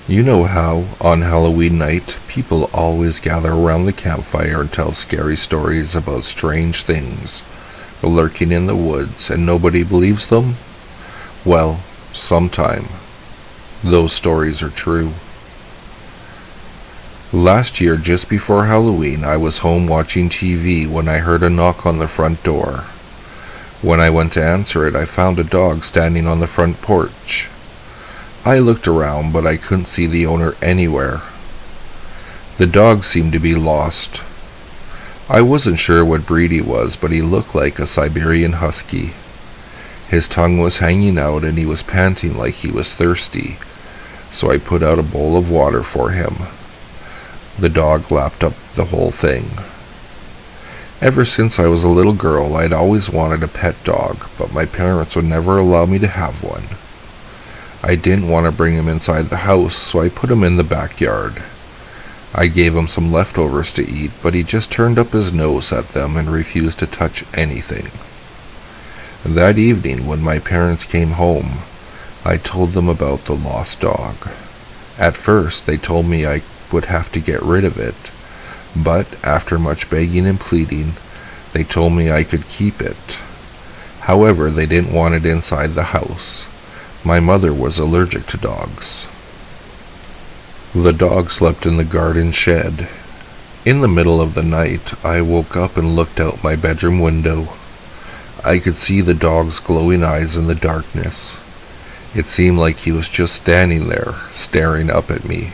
You know how, on Halloween night, people always gather around the campfire and tell scary stories about strange things lurking in the woods and nobody believes them? Well, sometime those stories are true. Last year, just before Halloween, I was home watching TV when I heard a knock on the front door. When I went to answer it, I found a dog standing on the front porch. I looked around, but I couldn't see the owner anywhere. The dog seemed to be lost. I wasn't sure what breed he was, but he looked like a Siberian Husky. His tongue was hanging out and he was panting like he was thirsty, so I put out a bowl of water for him. The dog lapped up the whole thing. Ever since I was a little girl, I'd always wanted a pet dog, but my parents would never allow me to have one. I didn't want to bring him inside the house, so I put him in the backyard. I gave him some leftovers to eat, but he just turned up his nose at them and refused to touch anything. That evening, when my parents came home, I told them about the lost dog. At first, they told me I would have to get rid of it, but after much begging and pleading, they told me I could keep it. However, they didn't want it inside the house. My mother was allergic to dogs. The dog slept in the garden shed. In the middle of the night, I woke up and looked out my bedroom window. I could see the dog's glowing eyes in the darkness. It seemed like he was just standing there, staring up at me.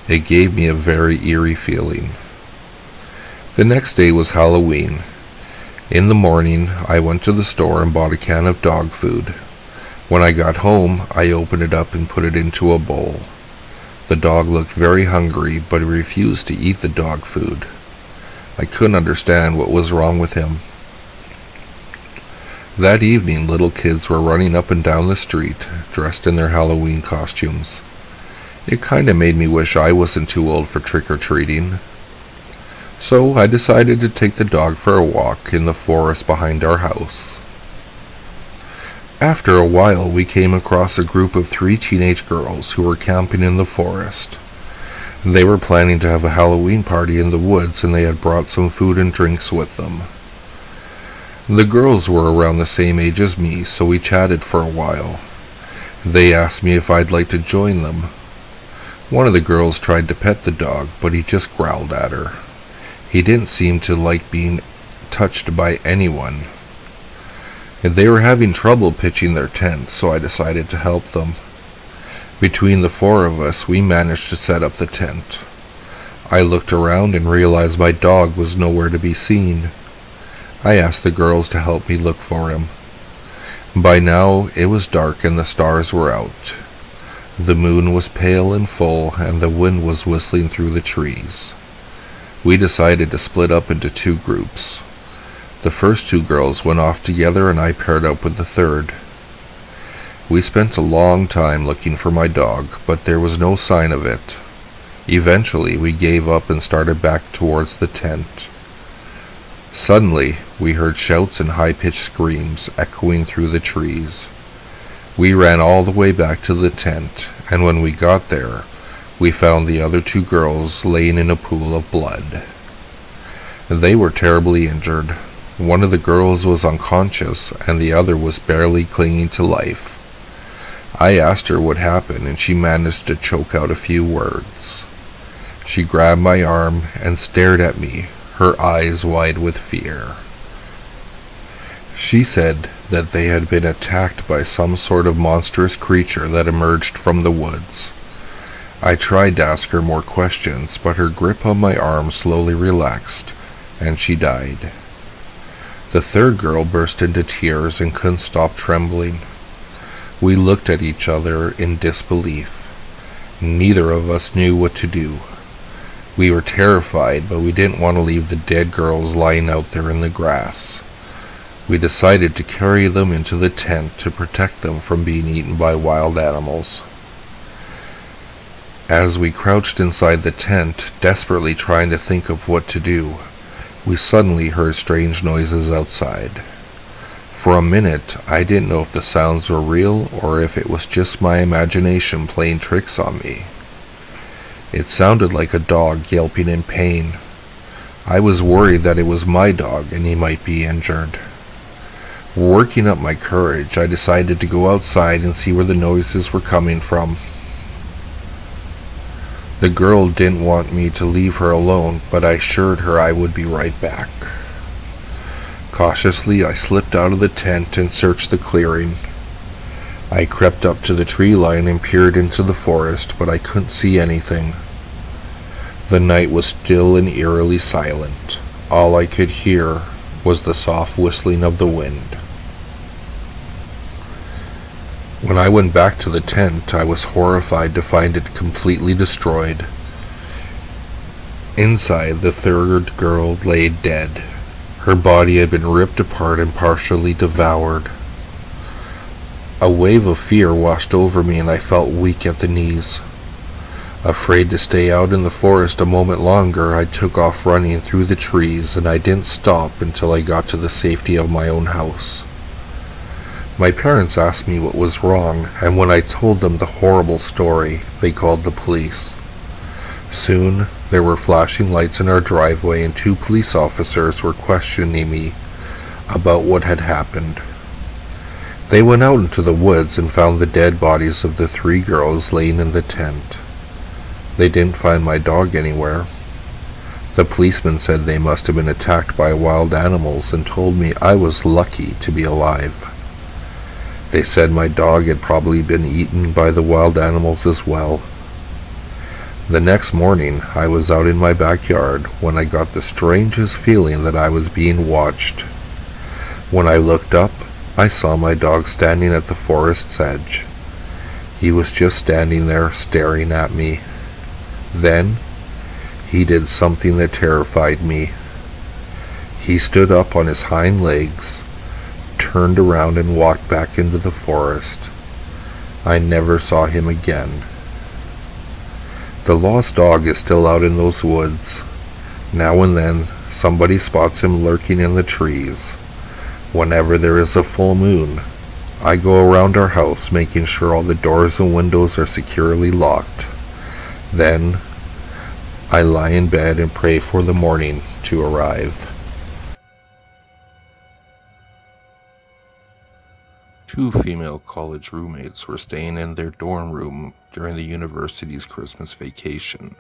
It gave me a very eerie feeling. The next day was Halloween. In the morning, I went to the store and bought a can of dog food. When I got home, I opened it up and put it into a bowl. The dog looked very hungry, but he refused to eat the dog food. I couldn't understand what was wrong with him. That evening, little kids were running up and down the street, dressed in their Halloween costumes. It kinda made me wish I wasn't too old for trick-or-treating. So I decided to take the dog for a walk in the forest behind our house. After a while, we came across a group of 3 teenage girls who were camping in the forest. They were planning to have a Halloween party in the woods, and they had brought some food and drinks with them. The girls were around the same age as me, so we chatted for a while. They asked me if I'd like to join them. One of the girls tried to pet the dog, but he just growled at her. He didn't seem to like being touched by anyone. They were having trouble pitching their tent, so I decided to help them. Between the 4 of us, we managed to set up the tent. I looked around and realized my dog was nowhere to be seen. I asked the girls to help me look for him. By now, it was dark and the stars were out. The moon was pale and full, and the wind was whistling through the trees. We decided to split up into 2 groups. The first 2 girls went off together and I paired up with the third. We spent a long time looking for my dog, but there was no sign of it. Eventually, we gave up and started back towards the tent. Suddenly, we heard shouts and high-pitched screams echoing through the trees. We ran all the way back to the tent, and when we got there, we found the other 2 girls laying in a pool of blood. They were terribly injured. One of the girls was unconscious, and the other was barely clinging to life. I asked her what happened, and she managed to choke out a few words. She grabbed my arm and stared at me, her eyes wide with fear. She said that they had been attacked by some sort of monstrous creature that emerged from the woods. I tried to ask her more questions, but her grip on my arm slowly relaxed, and she died. The third girl burst into tears and couldn't stop trembling. We looked at each other in disbelief. Neither of us knew what to do. We were terrified, but we didn't want to leave the dead girls lying out there in the grass. We decided to carry them into the tent to protect them from being eaten by wild animals. As we crouched inside the tent, desperately trying to think of what to do, we suddenly heard strange noises outside. For a minute, I didn't know if the sounds were real or if it was just my imagination playing tricks on me. It sounded like a dog yelping in pain. I was worried that it was my dog and he might be injured. Working up my courage, I decided to go outside and see where the noises were coming from. The girl didn't want me to leave her alone, but I assured her I would be right back. Cautiously, I slipped out of the tent and searched the clearing. I crept up to the tree line and peered into the forest, but I couldn't see anything. The night was still and eerily silent. All I could hear was the soft whistling of the wind. When I went back to the tent, I was horrified to find it completely destroyed. Inside, the third girl lay dead. Her body had been ripped apart and partially devoured. A wave of fear washed over me and I felt weak at the knees. Afraid to stay out in the forest a moment longer, I took off running through the trees, and I didn't stop until I got to the safety of my own house. My parents asked me what was wrong, and when I told them the horrible story, they called the police. Soon, there were flashing lights in our driveway, and 2 police officers were questioning me about what had happened. They went out into the woods and found the dead bodies of the 3 girls laying in the tent. They didn't find my dog anywhere. The policeman said they must have been attacked by wild animals and told me I was lucky to be alive. They said my dog had probably been eaten by the wild animals as well. The next morning, I was out in my backyard when I got the strangest feeling that I was being watched. When I looked up, I saw my dog standing at the forest's edge. He was just standing there staring at me. Then, he did something that terrified me. He stood up on his hind legs, turned around and walked back into the forest. I never saw him again. The lost dog is still out in those woods. Now and then, somebody spots him lurking in the trees. Whenever there is a full moon, I go around our house making sure all the doors and windows are securely locked. Then, I lie in bed and pray for the morning to arrive. 2 female college roommates were staying in their dorm room during the university's Christmas vacation.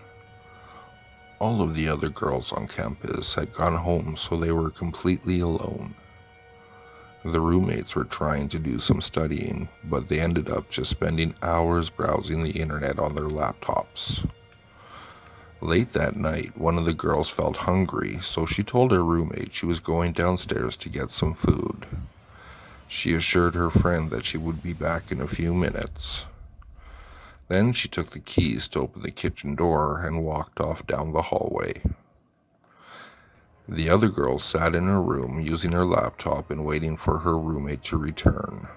All of the other girls on campus had gone home, so they were completely alone. The roommates were trying to do some studying, but they ended up just spending hours browsing the internet on their laptops. Late that night, one of the girls felt hungry, so she told her roommate she was going downstairs to get some food. She assured her friend that she would be back in a few minutes. Then she took the keys to open the kitchen door and walked off down the hallway. The other girl sat in her room using her laptop and waiting for her roommate to return.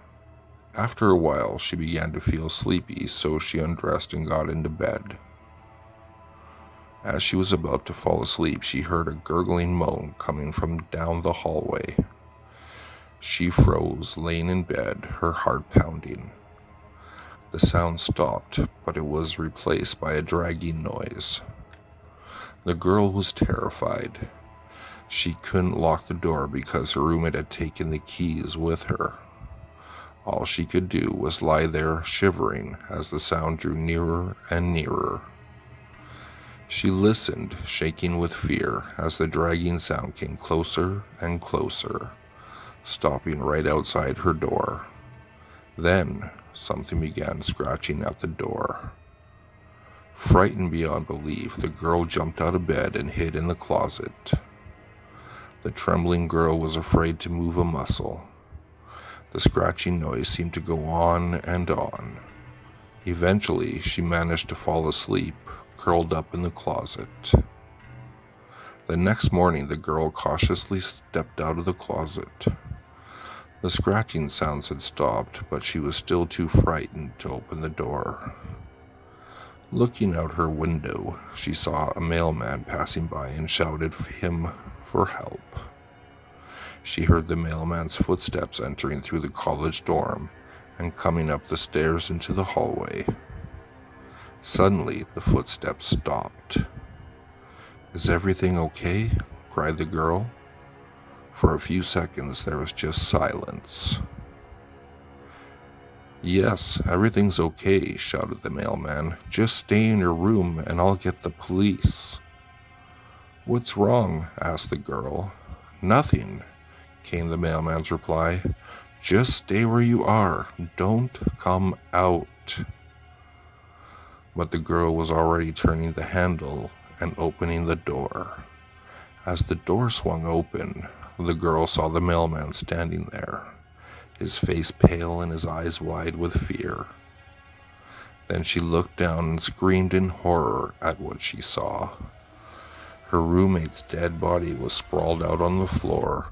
After a while, she began to feel sleepy, so she undressed and got into bed. As she was about to fall asleep, she heard a gurgling moan coming from down the hallway. She froze, laying in bed, her heart pounding. The sound stopped, but it was replaced by a dragging noise. The girl was terrified. She couldn't lock the door because her roommate had taken the keys with her. All she could do was lie there shivering as the sound drew nearer and nearer. She listened, shaking with fear, as the dragging sound came closer and closer, stopping right outside her door. Then, something began scratching at the door. Frightened beyond belief, the girl jumped out of bed and hid in the closet. The trembling girl was afraid to move a muscle. The scratching noise seemed to go on and on. Eventually, she managed to fall asleep, curled up in the closet. The next morning, the girl cautiously stepped out of the closet. The scratching sounds had stopped, but she was still too frightened to open the door. Looking out her window, she saw a mailman passing by and shouted for him for help. She heard the mailman's footsteps entering through the college dorm and coming up the stairs into the hallway. Suddenly, the footsteps stopped. "Is everything okay?" cried the girl. For a few seconds, there was just silence. "Yes, everything's okay," shouted the mailman. "Just stay in your room and I'll get the police." "What's wrong?" asked the girl. "Nothing," came the mailman's reply. "Just stay where you are. Don't come out." But the girl was already turning the handle and opening the door. As the door swung open, the girl saw the mailman standing there, his face pale and his eyes wide with fear. Then she looked down and screamed in horror at what she saw. Her roommate's dead body was sprawled out on the floor,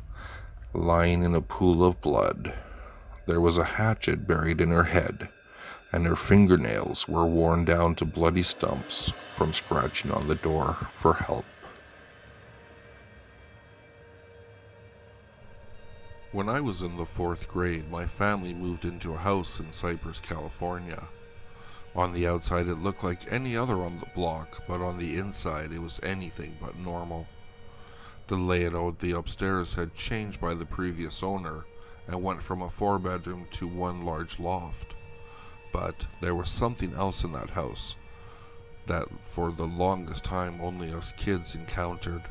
lying in a pool of blood. There was a hatchet buried in her head, and her fingernails were worn down to bloody stumps from scratching on the door for help. When I was in the 4th grade, my family moved into a house in Cypress, California. On the outside, it looked like any other on the block, but on the inside, it was anything but normal. The layout of the upstairs had changed by the previous owner and went from a 4-bedroom to one large loft. But there was something else in that house that for the longest time only us kids encountered.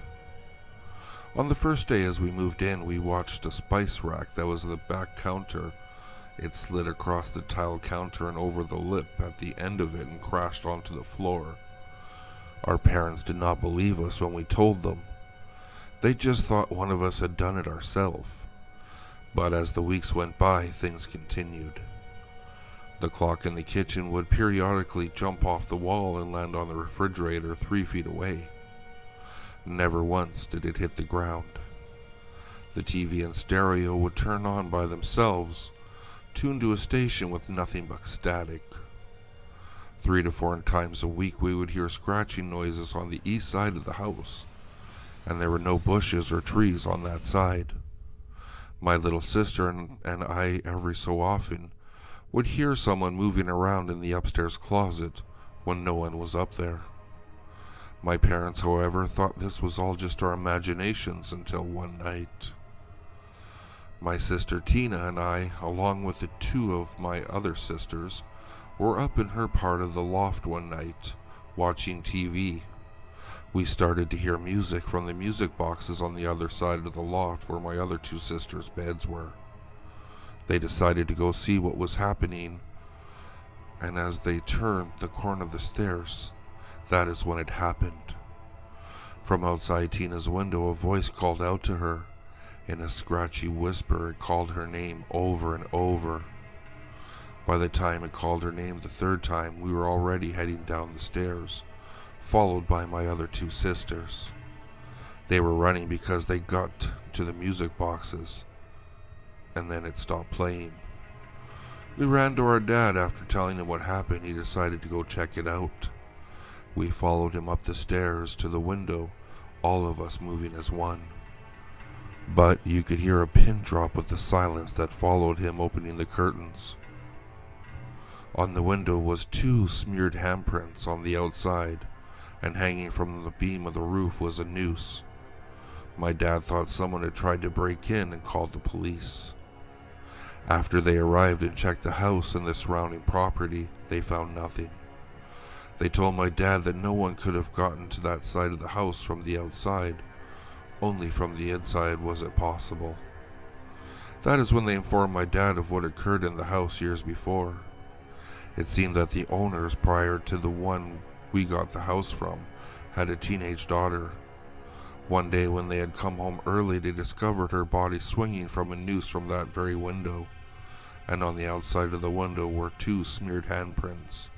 On the first day as we moved in, we watched a spice rack that was the back counter. It slid across the tile counter and over the lip at the end of it and crashed onto the floor. Our parents did not believe us when we told them. They just thought one of us had done it ourselves. But as the weeks went by, things continued. The clock in the kitchen would periodically jump off the wall and land on the refrigerator 3 feet away. Never once did it hit the ground. The TV and stereo would turn on by themselves, tuned to a station with nothing but static. 3 to 4 times a week we would hear scratching noises on the east side of the house, and there were no bushes or trees on that side. My little sister and I every so often would hear someone moving around in the upstairs closet when no one was up there. My parents, however, thought this was all just our imaginations until one night. My sister Tina and I, along with the 2 of my other sisters, were up in her part of the loft one night, watching TV. We started to hear music from the music boxes on the other side of the loft where my other 2 sisters' beds were. They decided to go see what was happening, and as they turned the corner of the stairs, that is when it happened. From outside Tina's window, a voice called out to her. In a scratchy whisper, it called her name over and over. By the time it called her name the 3rd time, we were already heading down the stairs, followed by my other 2 sisters. They were running because they got to the music boxes, and then it stopped playing. We ran to our dad. After telling him what happened, he decided to go check it out. We followed him up the stairs to the window, all of us moving as one. But you could hear a pin drop with the silence that followed him opening the curtains. On the window was 2 smeared handprints on the outside, and hanging from the beam of the roof was a noose. My dad thought someone had tried to break in and called the police. After they arrived and checked the house and the surrounding property, they found nothing. They told my dad that no one could have gotten to that side of the house from the outside. Only from the inside was it possible. That is when they informed my dad of what occurred in the house years before. It seemed that the owners, prior to the one we got the house from, had a teenage daughter. One day when they had come home early, they discovered her body swinging from a noose from that very window, and on the outside of the window were 2 smeared handprints.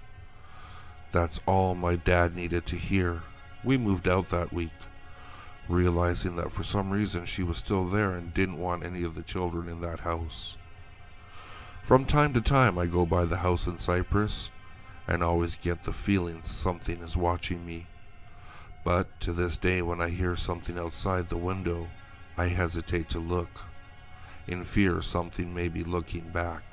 That's all my dad needed to hear. We moved out that week, realizing that for some reason she was still there and didn't want any of the children in that house. From time to time I go by the house in Cypress and always get the feeling something is watching me. But to this day, when I hear something outside the window, I hesitate to look, in fear something may be looking back.